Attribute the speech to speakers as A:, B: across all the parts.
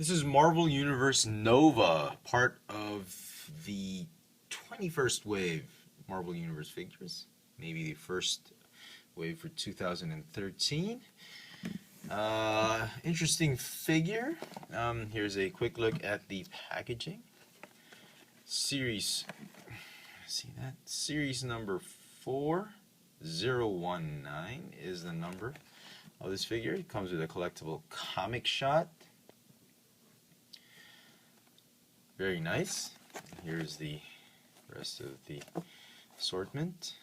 A: This is Marvel Universe Nova, part of the 21st wave Marvel Universe figures. Maybe the first wave for 2013. Interesting figure. Here's a quick look at the packaging. Series, see that? Series number 4019 is the number of this figure. It comes with a collectible comic shot. Very nice. Here's the rest of the assortment.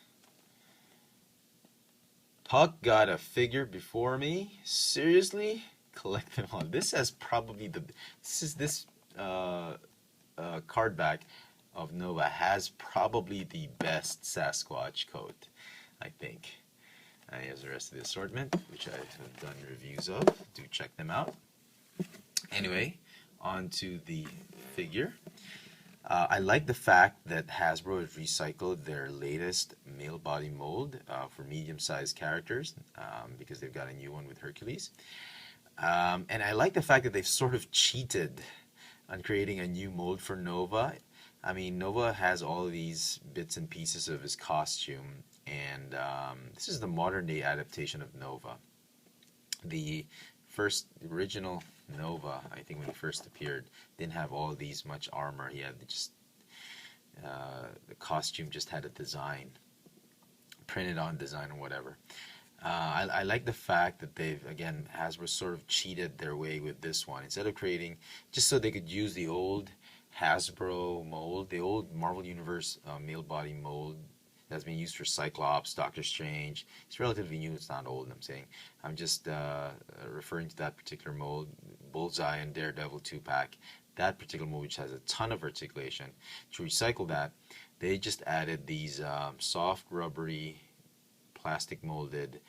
A: Puck got a figure before me. Seriously? Collect them all. This has probably this card back of Nova has probably the best Sasquatch coat, I think. Here's the rest of the assortment, which I have done reviews of. Do check them out. Anyway, on to the figure. I like the fact that Hasbro has recycled their latest male body mold for medium-sized characters because they've got a new one with Hercules. And I like the fact that they've sort of cheated on creating a new mold for Nova. I mean, Nova has all of these bits and pieces of his costume, and this is the modern-day adaptation of Nova. The original Nova, I think when he first appeared, didn't have all these much armor. He had just the costume just had a design, printed on design or whatever. I like the fact that Hasbro sort of cheated their way with this one. Instead of creating, just so they could use the old Hasbro mold, the old Marvel Universe male body mold that's been used for Cyclops, Doctor Strange. It's relatively new, it's not old, I'm saying. I'm just referring to that particular mold, Bullseye and Daredevil 2-pack. That particular mold, which has a ton of articulation. To recycle that, they just added these soft, rubbery, plastic molded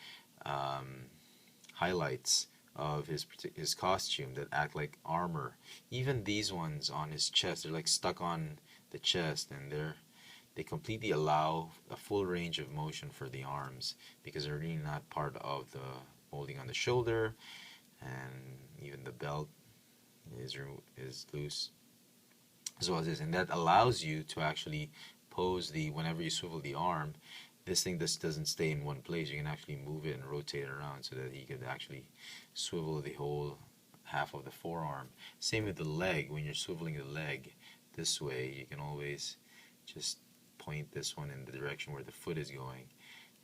A: highlights of his costume that act like armor. Even these ones on his chest, they're like stuck on the chest, and they completely allow a full range of motion for the arms because they're really not part of the molding on the shoulder, and even the belt is loose as well as this, and that allows you to actually pose whenever you swivel the arm, this thing just doesn't stay in one place. You can actually move it and rotate it around so that you could actually swivel the whole half of the forearm. Same with the leg. When you're swiveling the leg this way, you can always just point this one in the direction where the foot is going,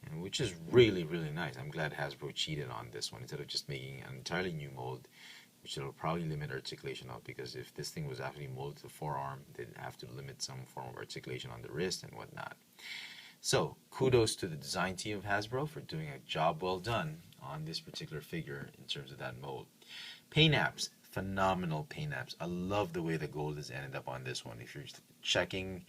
A: and which is really, really nice. I'm glad Hasbro cheated on this one instead of just making an entirely new mold, which will probably limit articulation of, because if this thing was actually molded to the forearm, they'd have to limit some form of articulation on the wrist and whatnot. So, kudos to the design team of Hasbro for doing a job well done on this particular figure in terms of that mold. Paint apps, phenomenal paint apps. I love the way the gold has ended up on this one. If you're checking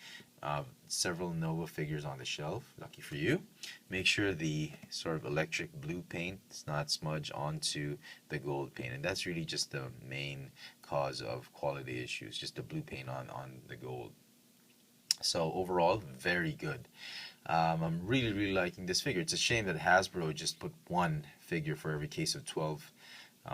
A: several Nova figures on the shelf, lucky for you, make sure the sort of electric blue paint does not smudge onto the gold paint, and that's really just the main cause of quality issues, just the blue paint on the gold. So overall, very good. I'm really, really liking this figure. It's a shame that Hasbro just put one figure for every case of 12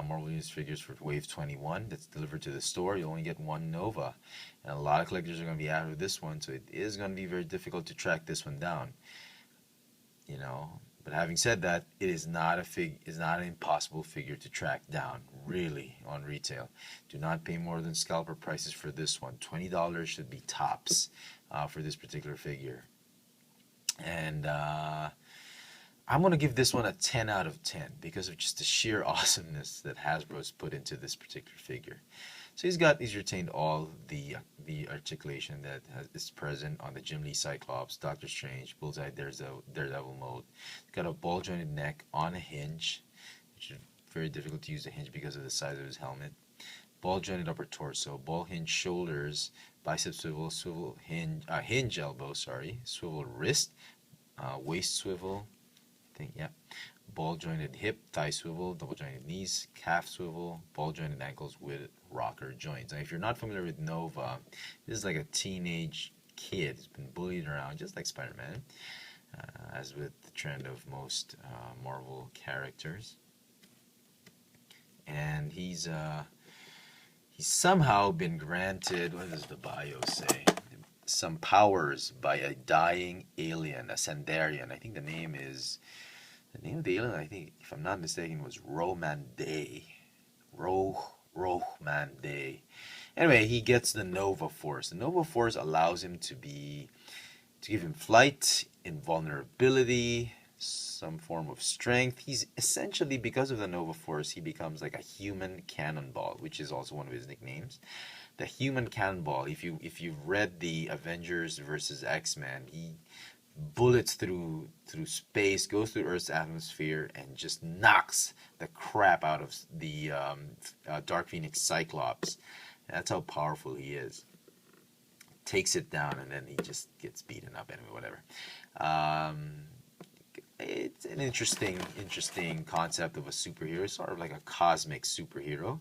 A: Marvel Universe figures for Wave 21 that's delivered to the store. You only get one Nova, and a lot of collectors are going to be after this one, so it is going to be very difficult to track this one down. You know, but having said that, it is not an impossible figure to track down, really, on retail. Do not pay more than scalper prices for this one. $20 should be tops for this particular figure. And I'm going to give this one a 10 out of 10 because of just the sheer awesomeness that Hasbro's put into this particular figure. So he's retained all the articulation that is present on the Jim Lee Cyclops, Doctor Strange, Bullseye, Daredevil mold. He's got a ball jointed neck on a hinge, which is very difficult to use the hinge because of the size of his helmet. Ball jointed upper torso, ball hinge shoulders, bicep swivel, hinge elbow, swivel wrist, waist swivel, ball jointed hip, thigh swivel, double jointed knees, calf swivel, ball jointed ankles with rocker joints. Now, if you're not familiar with Nova, this is like a teenage kid who's been bullied around, just like Spider-Man, as with the trend of most Marvel characters. And he's He's somehow been granted, what does the bio say? Some powers by a dying alien, a Sandarian. I think the name of the alien, I think, if I'm not mistaken, was Roman Day. Roman Day. Anyway, he gets the Nova Force. The Nova Force allows him to give him flight, invulnerability, some form of strength. He's essentially, because of the Nova Force, he becomes like a human cannonball, which is also one of his nicknames. The human cannonball. If you've read the Avengers versus X-Men, he bullets through space, goes through Earth's atmosphere, and just knocks the crap out of the Dark Phoenix Cyclops. That's how powerful he is. Takes it down, and then he just gets beaten up anyway. Whatever. It's an interesting concept of a superhero, sort of like a cosmic superhero.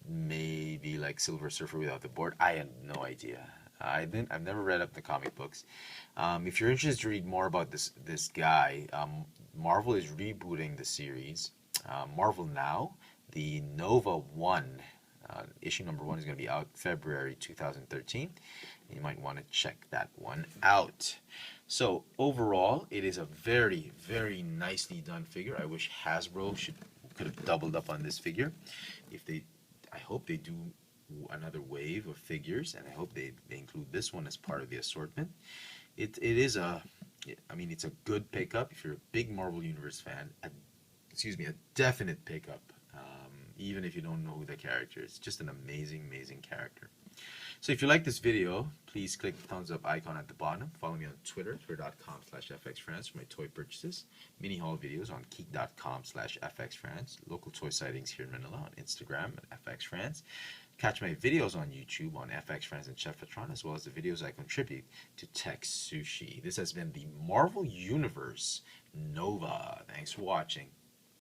A: Maybe like Silver Surfer without the board. I had no idea. I've never read up the comic books. If you're interested to read more about this guy, Marvel is rebooting the series. Marvel Now, the Nova 1, issue number 1 is going to be out February 2013. You might want to check that one out. So overall, it is a very, very nicely done figure. I wish Hasbro could have doubled up on this figure. I hope they do another wave of figures, and I hope they include this one as part of the assortment. It's a good pickup if you're a big Marvel Universe fan. A definite pickup. Even if you don't know who the character is, just an amazing character. So if you like this video, please click the thumbs up icon at the bottom. Follow me on Twitter, twitter.com/FXFrance for my toy purchases. Mini haul videos on Keek.com/FXFrance. Local toy sightings here in Manila on Instagram at FXFrance. Catch my videos on YouTube on FXFrance and Cheffatron, as well as the videos I contribute to Tech Sushi. This has been the Marvel Universe Nova. Thanks for watching.